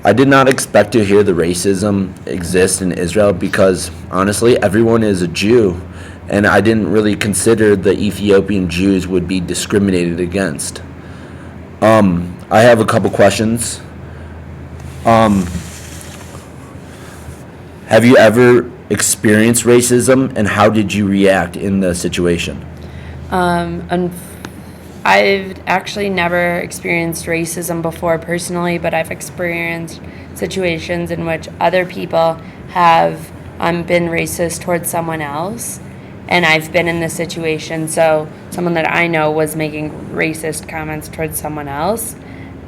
I did not expect to hear the racism exist in Israel because honestly, everyone is a Jew, and I didn't really consider the Ethiopian Jews would be discriminated against. I have a couple questions. Um, have you ever experienced racism, and how did you react in the situation? And I've actually never experienced racism before personally, but I've experienced situations in which other people have been racist towards someone else. And I've been in this situation. So someone that I know was making racist comments towards someone else.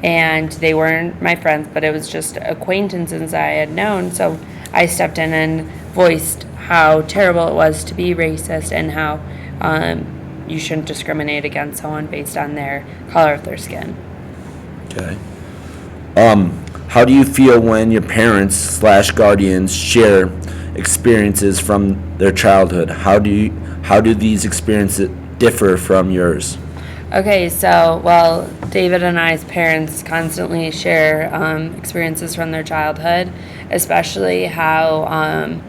And they weren't my friends, but it was just acquaintances I had known. So I stepped in and voiced how terrible it was to be racist and how you shouldn't discriminate against someone based on their color of their skin. Okay. How do you feel when your parents slash guardians share experiences from their childhood? How do these experiences differ from yours? Okay, so, well, David and I's parents constantly share experiences from their childhood, especially how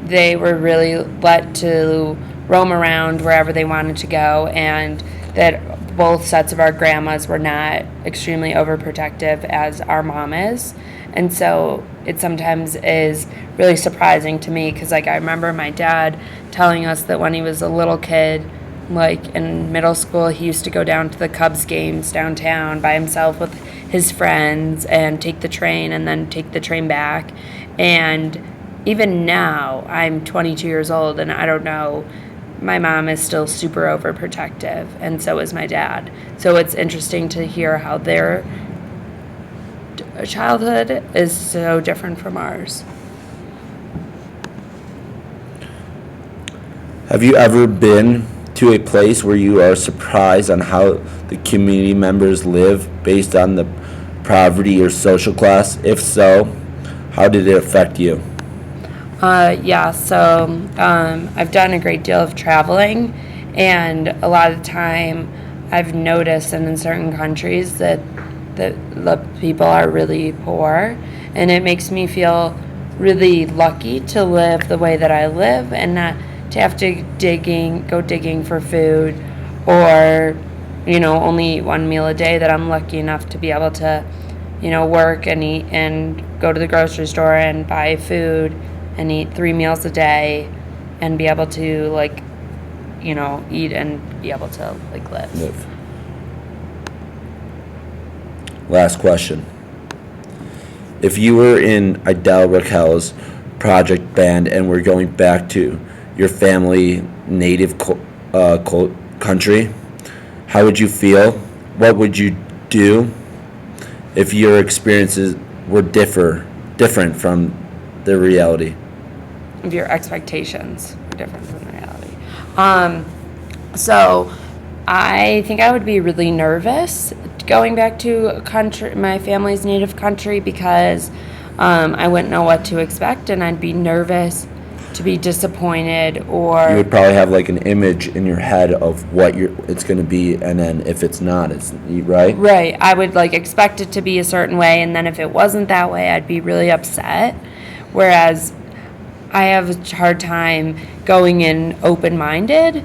they were really let to roam around wherever they wanted to go, and that both sets of our grandmas were not extremely overprotective as our mom is. And so it sometimes is really surprising to me because, like, I remember my dad telling us that when he was a little kid, like in middle school, he used to go down to the Cubs games downtown by himself with his friends and take the train and then take the train back. And even now, I'm 22 years old, and I don't know, my mom is still super overprotective, and so is my dad. So it's interesting to hear how their childhood is so different from ours. Have you ever been to a place where you are surprised on how the community members live based on the poverty or social class? If so, how did it affect you? Yeah, so I've done a great deal of traveling, and a lot of the time I've noticed that in certain countries that the people are really poor, and it makes me feel really lucky to live the way that I live and not to have to go digging for food, or only eat one meal a day. That I'm lucky enough to be able to work and eat and go to the grocery store and buy food and eat 3 meals a day and be able to eat and be able to live. Live. Last question. If you were in Idel Raquel's project band and were going back to your family native country, how would you feel? What would you do if your experiences were different from the reality? If your expectations are different from the reality. So I think I would be really nervous going back to my family's native country, because I wouldn't know what to expect, and I'd be nervous to be disappointed, You or would probably have like an image in your head of what it's going to be, and then if it's not, it's right. right, I would expect it to be a certain way, and then if it wasn't that way, I'd be really upset. Whereas I have a hard time going in open-minded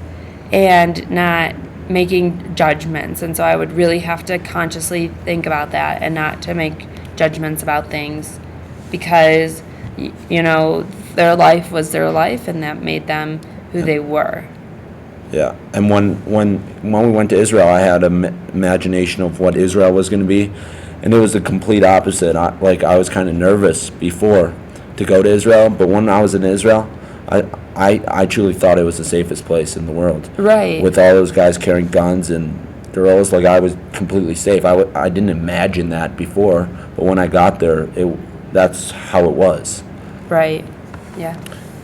and not making judgments, and so I would really have to consciously think about that and not to make judgments about things, because their life was their life, and that made them who they were. Yeah, and when we went to Israel, I had an imagination of what Israel was going to be, and it was the complete opposite. I was kind of nervous before to go to Israel, but when I was in Israel, I truly thought it was the safest place in the world. Right. With all those guys carrying guns and girls, I was completely safe. I didn't imagine that before, but when I got there, that's how it was. Right. Yeah.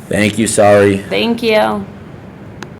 Thank you, sorry. Thank you.